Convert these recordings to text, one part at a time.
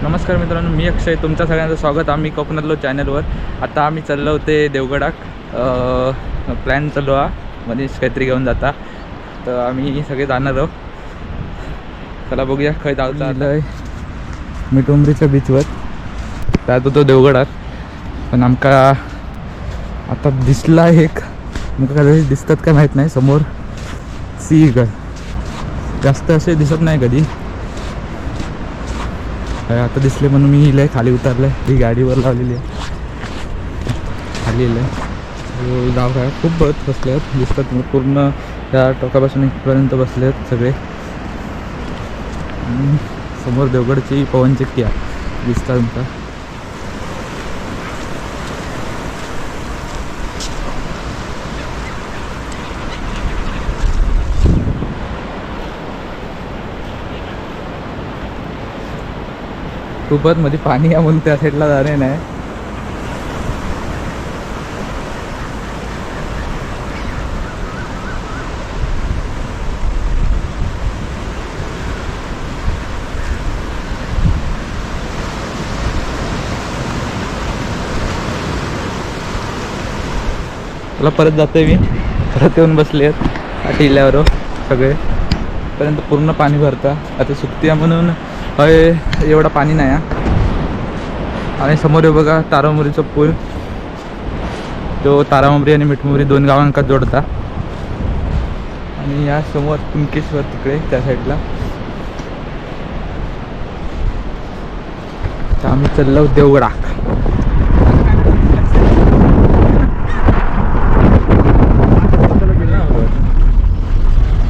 नमस्कार मित्रांनो, मी अक्षय. तुमच्या सगळ्यांचं स्वागत आम्ही कोकणातलो चॅनलवर. आता आम्ही चाललो होते देवगडाक. प्लॅन चालू आहे, मनीष काहीतरी घेऊन जाता, तर आम्ही सगळे जाणार आहोत. चला बघूया खय जायचं. आलं मिठुंबरीच्या बीचवर त्यात होतो देवगडात. पण आमका आता दिसला एक, मग कधी दिसतात का माहीत नाही. समोर सी जास्त असे दिसत नाही कधी. आता दिसले म्हणून मी इले खाली उतरले. ही गाडीवर लावलेली आहे, खाली इले जाऊ काय. खूप बघत बसले आहेत, दिसतात पूर्ण त्या टोकापासून इथपर्यंत बसले आहेत सगळे. समोर देवगडची पवनचक्की आहे, दिसतात तुमचा. खूपच मध्ये पाणी आहे म्हणून त्या साईडला जाणे नाही. मला परत जातोय मी, परत येऊन बसले आहेत टिल्ल्यावर सगळे. पर्यंत पूर्ण पाणी भरता. आता सुट्टी आहे म्हणून एवढा पाणी नाही आहे. आणि समोर बघा तारामुरीचा पूल, तो तारामुरी आणि मिठमुरी दोन गावांका जोडता. आणि या समोर कुणकेश्वर तिकडे त्या साईडला. तर आम्ही चाललो देवगडाक.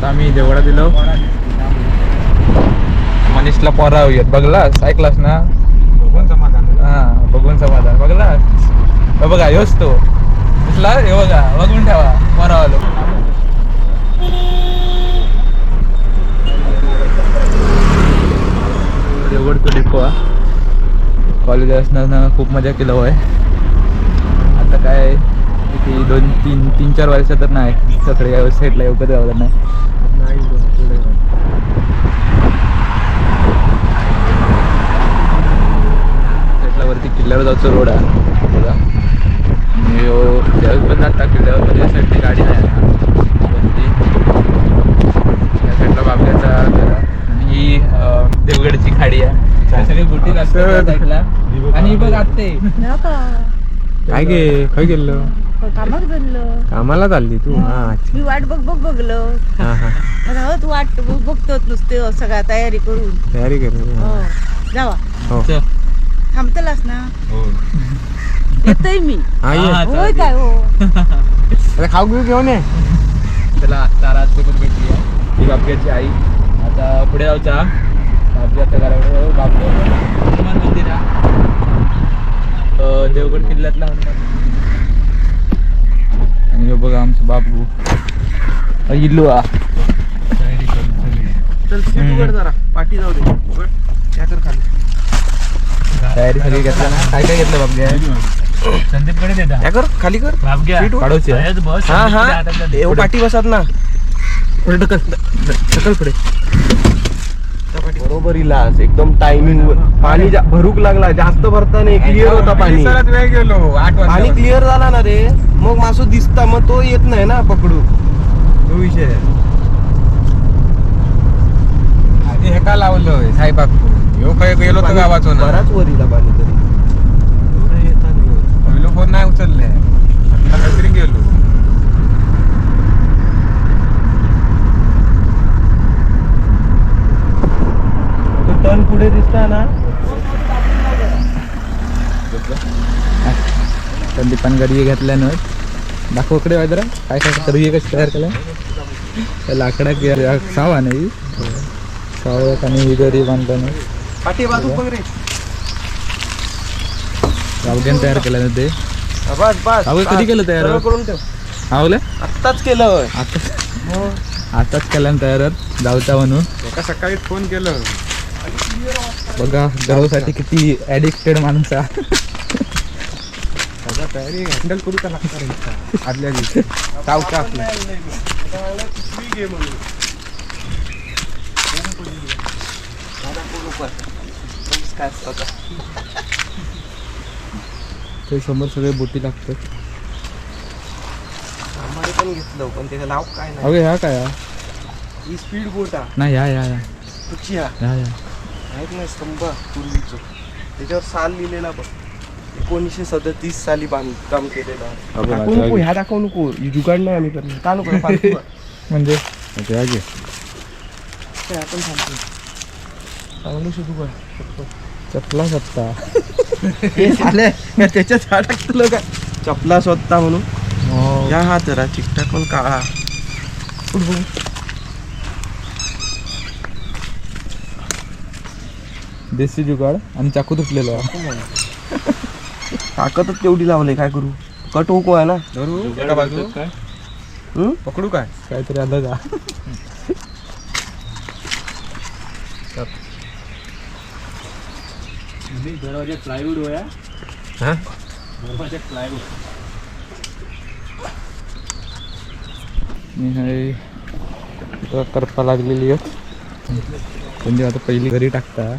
तर आम्ही देवगडा दिलो. मनीषला पोरा येत बघलास, ऐकलास ना? बघून समाधान. हां, बघून समाधान. बघलास बघा, योच तो दिसला. हे बघा, बघून ठेवा पोरावालो. देवगडचं डिपो आहे. कॉलेज असताना खूप मजा केलं होय. आता काय किती 2-3-4 वर्ष तर नाही, सगळे या साईडला येऊ कधी आवडत नाही. वरती किल्ल्यावर जायचं रोड आहे बघा. त्यावेळेस पण जाता किल्ल्यावर, पण या साईडची गाडी नाही वरती. या साईडला बाबल्याचा घर आणि ही देवगडची खाडी आहे. सगळी बोटी लागतात साईडला. आणि बघ आते काय गे खय गेलो? कामात गेलो. कामाला चालली तू? मी वाट बघलो. तू वाट बघतो नुसते सगळ्या तयारी करून. जावा थांबतलास ना? येतोय मी. होय काय हो. अरे खाऊ घेऊ घेऊन ये. त्याला तारा पण भेटली आहे, ही बापग्याची आई. आता पुढे जाऊचा बापग्याच्या घराकडे. बापू हनुमान मंदिर आहे, देवगड किल्ल्यातला हनुमान. आणि हे बघा आमचं बापू इल्लू आ. चल सीट जरा पाठी जाऊ दे. त्या कर खाली तयारी सगळी घेतला ना? काय काय घेतलं बापग्या? संदीपकडे देता. त्या कर खाली कर. काढूची हा हा एव पाठी बसत ना. पुढे ढकल पुढे. बरोबर इलास एकदम टायमिंग. पाणी भरूक लागला, जास्त भरता नाही. क्लिअर होता पाणी. पाणी क्लिअर झाला ना रे, मग मासो दिसता, मग तो येत नाही ना पकडू. तो विषय आधी हे का लावलं साईबाग काय गेलो तर गावाचो ना. बराच वरीला पाणी तरी एवढं येतात. पहिलो फोन नाही उचलले, आता काहीतरी गेलो. तो टर्न पुढे दिसता ना. संदीपान गाडी घेतल्यानं दाखव इकडे वाजरा. काय काय तरी कशी तयार केलं. लाकडा सावा नाही, सावळ्यात आणि ही गरी बांधताना पाठी बाजू बघ रे. रावग्यान तयार केलं ना ते. बस बस कधी केलं तयार? करून ठेव. आवलं आत्ताच केलं. आताच केलं तयार जाऊचा म्हणून. एका सकाळी फोन केलं. बघा गावासाठी किती ॲडिक्टेड माणूस आहे. तयारी हँडल करू का लागणार आदल्या दिवशी चावका आपल्या. काय असतं ते समोर सगळे बोटी लागतात. आम्हाला पण घेतलं पण त्याचं नाव काय नाही. अगे ह्या काय ही स्पीड बोट आहे. नाही या तुझी हा या माहित नाही स्तंभ पूर्वीचं त्याच्यावर साल लिहिलेला बघ 1937 साली बांधकाम केलेलं आहे. दाखवू नको ह्या दाखवू नको ही जुगाड नाही आम्ही करणार का नको फालतू आहे. म्हणजे ते आपण सांगतो चांगलं शोधू काय चपला सत्ता हे झालंय त्याच्यात अडकलं का चपला स्वतः म्हणून या हा जरा चिकटा पण काळा देशी जुगाड आणि चाकू तुटलेला. ताकदच तेवढी लावले काय करू कट होको आहे ना धरू एका बाजू पकडू काय काहीतरी आलं का. करपा लागलेली आहे म्हणजे आता पहिली घरी टाकता.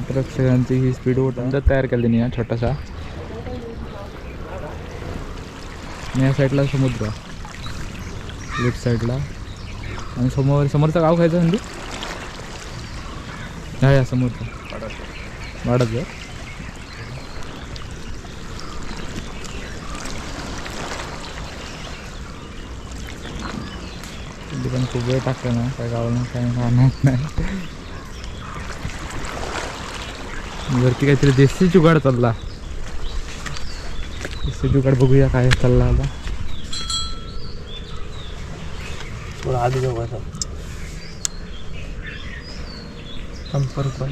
ट्रक सगळ्यांची ही स्पीड बोट तयार केलेली आहे छोटासा. या साईडला समुद्र लेफ्ट साईडला आणि समोरचं गाव खायचं म्हणजे या समुद्र वाढत पण खूप वेळ टाकतं ना काय गावाला काय मानत नाही. वरती काहीतरी देशी जुगाड चालला. देशी जुगाड बघूया काय चालला आता. आधी जाऊ संपर्क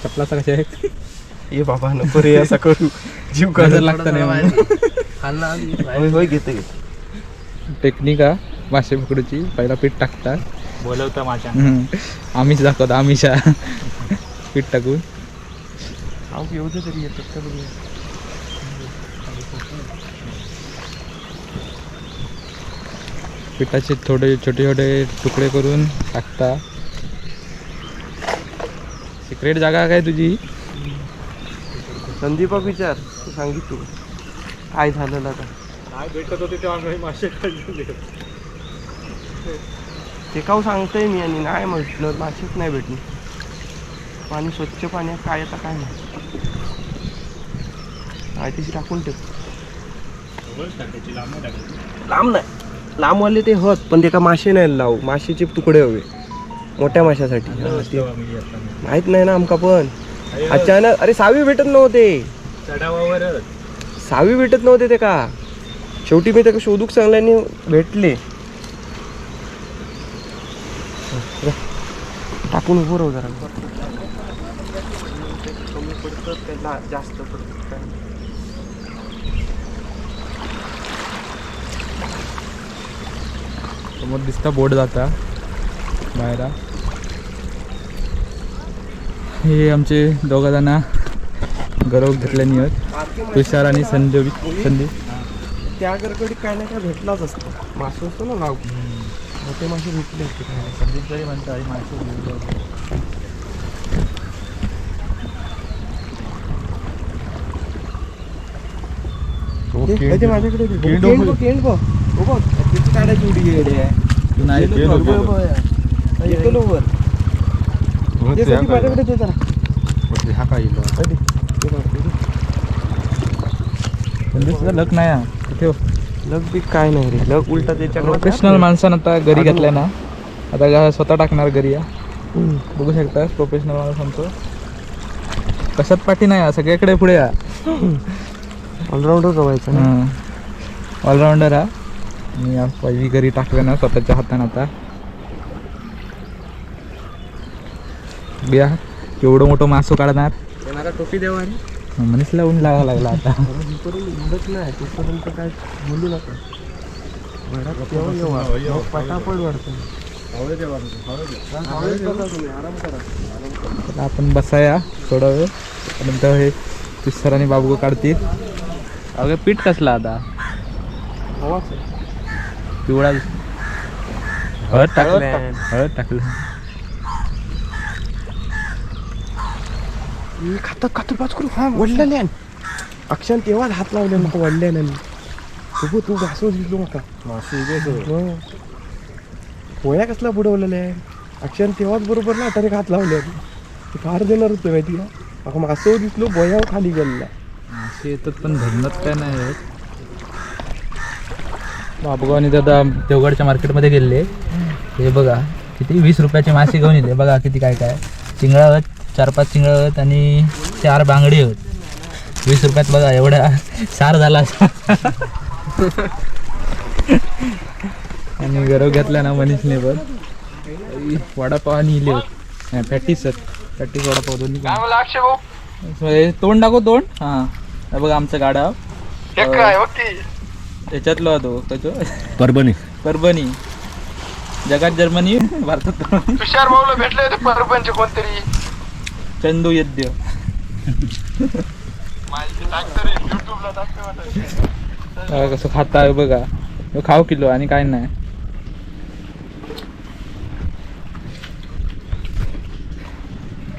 चपलाचा कशा आहे ये बाबा नको रे असं करू जीव नजर लागतं नाही. होय घेते टेक्निक आहे मासे पकडूची. पहिला पीठ टाकतात बोलवता माझ्या आमिष दाखवता आमिषा पीठ टाकून येऊ दे तरी येतात का बघूया. पिठाचे थोडे छोटे छोटे तुकडे करून टाकता. सिक्रेट जागा काय तुझी संदीपक विचार तू सांगितलं काय झालेलं आता काय भेटत होते तेव्हा आम्ही मासे खाल्ले. ते काव सांगतोय मी आणि नाही म्हटलं मासेच नाही भेटली. पाणी स्वच्छ पाणी काय आता काय नाही तिची टाकून ठेव. लांब नाही लांबवाले ते होत पण ते का मासे नाही लावू. मासेचे तुकडे हवे मोठ्या माशासाठी. माहित नाही ना आमका पण अचानक अरे सावी भेटत नव्हते. सावी भेटत नव्हते ते का शेवटी मी त्याला शोधूक चांगल्याने भेटले. टाकून उभं राहू जरा कमी पडतं त्याला जास्त पडतं काय. समोर दिसता बोट जाता बाहेर. हे आमचे दोघा जण गरव घेतल्यानी आहेत तुषार आणि संदीप. त्या गरगडीत काय ना काय भेटलाच असतो. मासे असतो ना लाव मोठे मासे भेटले असते काय. संदीप तरी म्हणता मासे माझ्याकडे काढायची उडी येडे आहे. तू नाही येतो लो वर माझ्याकडे ते जरा हा काय संदीपचं लक नाही कुठे लग बी काय नाही रे. लग उलटा त्याच्या प्रोफेशनल माणसानं आता घरी घेतल्या ना आता स्वतः टाकणार घरी. बघू शकता प्रोफेशनल माणूस सांगतो कशात पाठी नाही सगळ्याकडे पुढे या. ऑलराऊंडर गवायचा हां ऑलराऊंडर हा. मी पहिली घरी टाकलं ना स्वतःच्या हातानं. आता बिया एवढं मोठं मासू काढणार येणारा टोपी देवा मनीस लावून लावा लागला आता. उडत नाही तोपर्यंत काय बोलू नका. पटापट वाढतो. आपण बसाया थोडा वेळ नंतर हे सर आणि बाबू काढतील. अगं पीठ कसला आता पिवळा हळद टाकलं. खातात पाच करू वडलेले अक्षर तेव्हाच हात लावले नको वडल्याने तू घासो दिसलो मका पोया कसला बुडवलेला आहे अक्षर तेव्हाच बरोबर ना आता हात लावले फार देणार होतं माहिती का मका मासो दिसलो बोया खाली गेलेला मासे येतात पण धरणात काय नाही येत. बाबू आणि दादा देवगडच्या मार्केटमध्ये गेले. हे बघा किती 20 रुपयाचे मासे घेऊन येते. बघा किती काय काय चिंगळा आहेत 4-5 चिंगळा आहेत आणि 4 बांगडे आहेत. 20 रुपयात बघा एवढा सार झाला आणि गरव घेतला ना मनीषने पण वडापाव आणि इले होत पॅटीस वडापाव दोन्ही तोंड दाखव तोंड. हां बघा आमचा गाडा त्याच्यातलो तो कचो परभणी जगात जर्मनी भारतात तुषार भाऊला भेटले होते परभणचे कोणतरी चंदू यद्य कसं खाता बघा खाऊ किलो आणि काय नाही.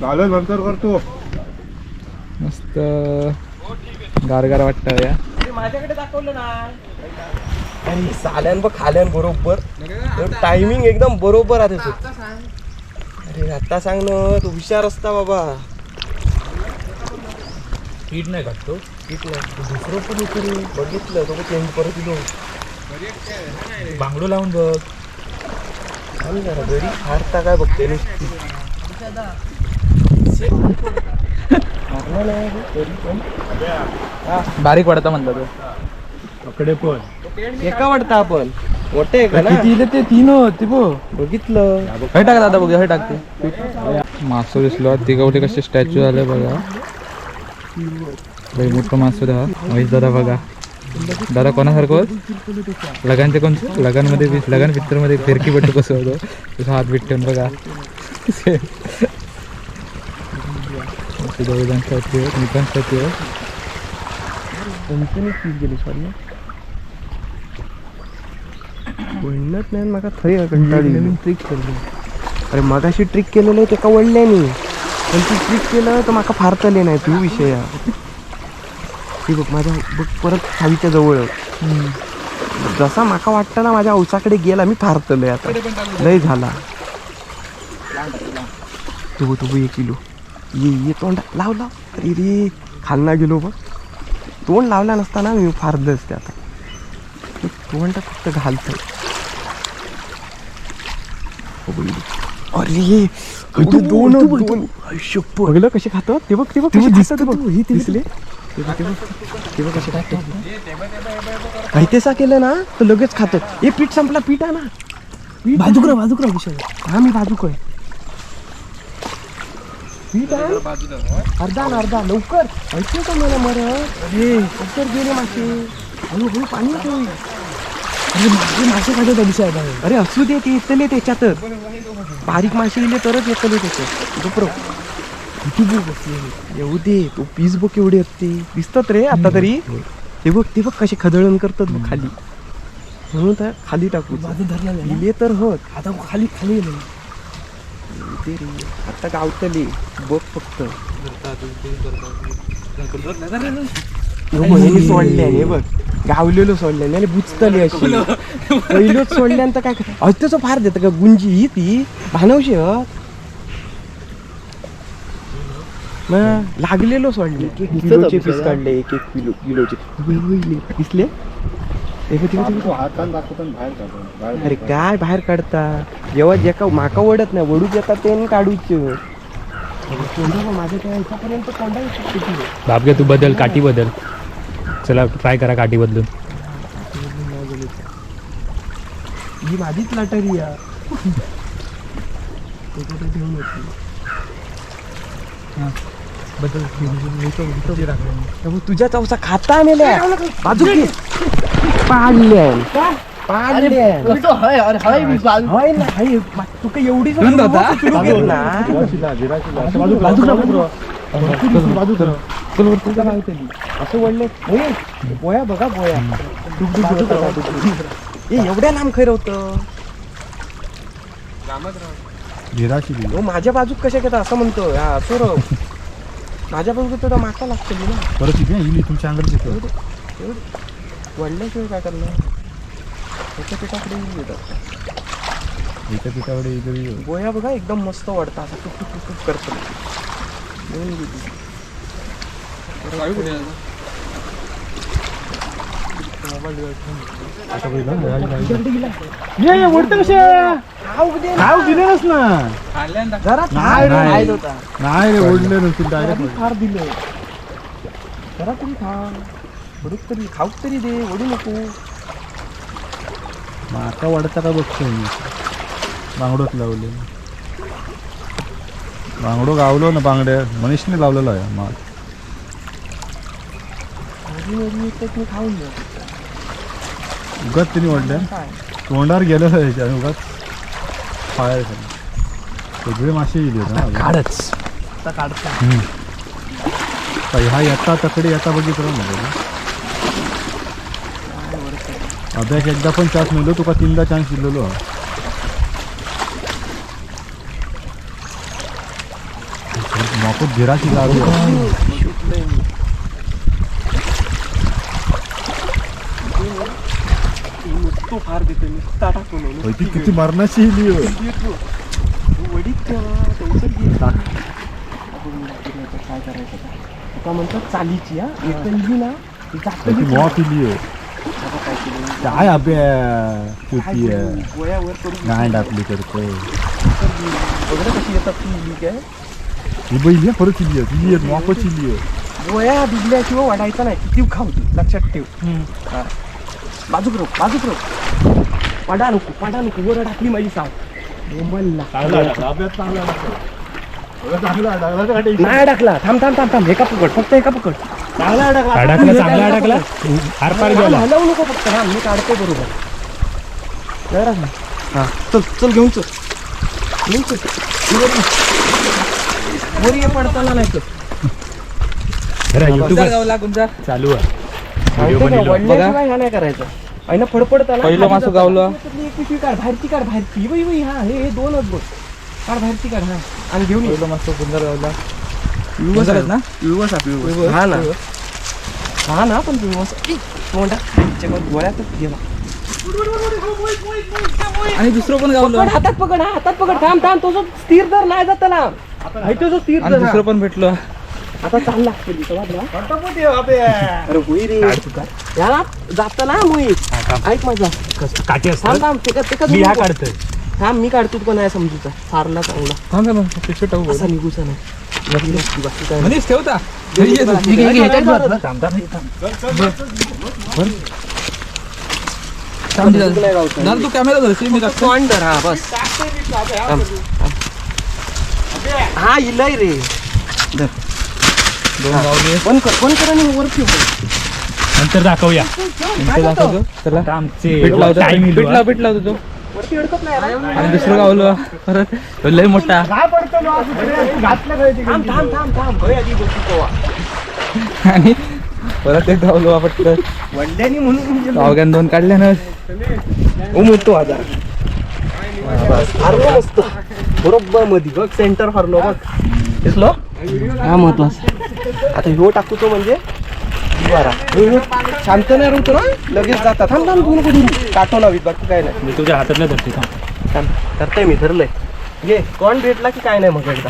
नंतर करतो मस्त गारगार वाटतं या. माझ्याकडे दाखवलं ना अरे साल्यान बघ खाल्यान बरोबर टायमिंग एकदम बरोबर आहे त्याचं. अरे आता सांग ना तू हुशार असता बाबा. पीठ नाही खातो पीठ नाही दुसरं पण इकडे बघितलं तो चेंज परत दिलो बांगडू लावून बघ आणि जरा घरी हारता काय बघते नुसती बारीक वाढता म्हणलं तो अकडे पण एका वाटतं आपण मोठे का ना ते 3 होते बघितलं हे टाक दादा बघ हे टाकते मासो दिसलो तिघवले कसे स्टॅच्यू झाले बघा. लई मोठं मासो हा महेश दादा बघा. दादा कोणासारखं लगानचे कोणतं लगानमध्ये लगान पिक्चरमध्ये फिरकी पट्टू कसं होतं तसं हात बीट ठेवून बघा. दोघं स्टॅच्यू आहेत मी पण स्टॅच्यू आहे. गेली सॉरी वळणत नाही मका थंय कंटाळी ट्रिक केली. अरे मगाशी ट्रिक केलेलं आहे ते का वळल्यानी पण ती ट्रिक केलं तर माका फारतले नाही तू विषय ती बघ माझ्या बघ परत खावीच्या जवळ जसा माका वाटतं ना माझ्या औसाकडे गेला मी फारतलोय आता लय झाला. तू 1 किलो ये तोंड लाव अरे रे खालना गेलो बघ तोंड लावला नसताना मी फारलं असते आता तोंड फक्त घालतोय. अरे दोन बघलं कसे खातात ते बघ दिसले ते बघ कसे खातात माहितीसा केलं ना तर लगेच खातात. हे पीठ संपला पीठ आहे ना बाजूकरा विषय हा मी बाजूक आहे पीठ आहे अर्धा लवकर ऐकलं का मला अरे लवकर गेले मासे हळूहळू पाणी होईल. अरे मासे खातात विषय अरे असू दे ते येतले त्याच्यातच बारीक मासे येले तरच येतले त्याच्यात गप्रो किती बघ येऊ दे तो पीस बघ एवढे असते दिसतात रे आता तरी ते बघ कसे खदळण करतात बघ खाली म्हणून तर खाली टाकू दिले तर होत आता खाली ते रे आता गावतले बघ फक्त सोडले हे बघ गावलेलो सोडल्याने आणि बुचतली अशी पहिलोच सोडल्यानंतर काय त्याचं फार देतं का गुंजी ही ती भानवशी लागलेलो सोडले 1 किलोचे पीस काढले 1 किलोचे दिसले अरे काय बाहेर काढता जेव्हा जे का माका ओढत नाही वडूच येतात ते काढूच माझ्या त्या ह्याच्यापर्यंत बाप तू बदल काठी बदल चला ट्राय करा काठी बदलून ही माझीच लटरी या तुझ्या चौसा खाता नेल्या बाजू तुका एवढी असं वडले बोया बघा बोया एवढ्या लांब खैर होतं हो माझ्या बाजूक कशा घेता असं म्हणतो हा सौरव माझ्या बाजूक तर माका लागतं ना परत इथे येईल तुमच्या अंगात येतो वडल्याशिवाय काय करणार त्याच्या पिठाकडे येतात एका पिठाकडे इकडे गोया बघा एकदम मस्त वाढता असं टुक टुक टुक टुक करतो येऊन गेली. खाऊ दिलेलंच ना जरा नाही, थांब, नाही. खायला होता. नाही रे ओढले नसतील जरा डायरेक्ट तरी फार दिले जरा तरी खा बरोबर तरी खाऊक तरी दे ओढू नको आता वाढता का बघतोय मी बांगडोत लावले बांगडो गावलो ना बांगड्या मनीषने लावलेला आहे मग ओढी येतात मी खाऊन दे उगाच तिने वाढल्या काय तोंडावर गेलेलं आहे आणि उगाच खायचं सगळे मासे येईल ना काढच आता काढतो ह्या येता तकडे येता बघितलं ना अभ्यास एकदा पण चान्स मिळलो तुका 3दा चान्स दिलेलो मोफत गिराकी लागू नुसतो फार देतो नुसता टाकून ती किती मरणाची इली वडीत ठेवा त्यांचं काय करायचं आता म्हणतात चालीची हा एक इली ना ती जास्त मॉफ इली काय अभ्यास चुकी गोयावर करून गांड आपली करतोय वगैरे कशी येतात ती इली काय ही बैल परत इली आहे मॉफच इली आहे गोया बिबल्याशिवाय वाढायचा नाही किती खाऊ तू लक्षात ठेव हा. बाजूक रोक पडा नको वर टाकली माझी साव नाही टाकला थांब एका पकड फक्त एका पकड चांगला अडकला हलवू नको फक्त हा मी काढतो बरोबर हा चल घेऊन चल वर ये पडताना नाही तर चालू आहे वडल्याशिवाय ह्या नाही करायचं आणि फडफडताना पहिलं मासं गावलं. पिशवी काढ बाहेरची बाई हा हे दोनच बघ काढ बाहेरची काढ हा आणि घेऊन ये मस्त सुंदर गावला ना हा ना पण तोंडा खायच्या गोळ्यातच गेला आणि दुसरं पण गावलं हातात पकड थांब तो जो स्थिर दर नाही जात त्याला तो जो स्थिर आणि दर दुसरं पण भेटलं आता चालला अरे होई रे याला जात ना मुई ऐक माझा काढतोय थांब मी काढतो पण नाही समजूचा सारला चांगला थांब पिशवी टाकू असा निघूचा नाही मनीष ठेवता तू कॅमेरा धरशील मी टाकतो पॉइंट धर हा बस हा इलाय रे दोन गावले बंद कर आणि वर ठेव नंतर दाखवूया दाखवतो त्याला पीठ लावतो तो वरती अडकत नाही आणि दुसरं गावलं परत लय मोठा थांब घरी आधी बसू तेव्हा. आणि परत एक गावलो पटकन वडल्यानी म्हणून गावग्यान दोन काढल्या ना उमटतो आता हरलो मस्त बरोबर मध्ये बघ सेंटर हरलो बघ दिसलो हा महत्वाचं आता ह्यो टाकू तो म्हणजे बरा शांत नाही राहतो ना लगेच जातात थांब तू नको धरू काटो लावीत बाकी काय नाही मी तुझ्या हातातलं धरते थांब करताय मी धरलंय घे कोण भेटला की काय नाही मग एकदा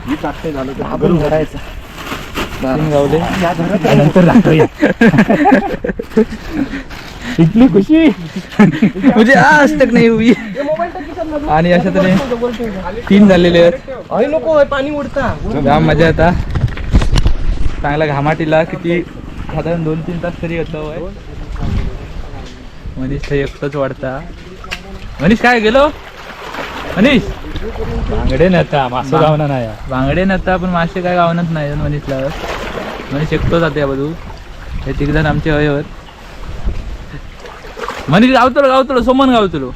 मी टाकते झालं आपण धरायचं तीन गावले नंतर दाखवूया इतली खुशी म्हणजे आज तक नाही हुई आणि अशा तरी 3 झालेले आहेत अरे नको पाणी उडता जाम मजा येता चांगला घामाटीला किती साधारण 2-3 तास तरी होतं मनीष ते एकटंच वाढता मनीष काय गेलो मनीष बांगडे नव्हता मासं गावना नाही बांगडे नसता पण मासे काय गावनच नाही मनीषला मनीष एकटो जाते बघू हे 3 जण आमचे हयवर मनीष गावतलो सोमन गावतलो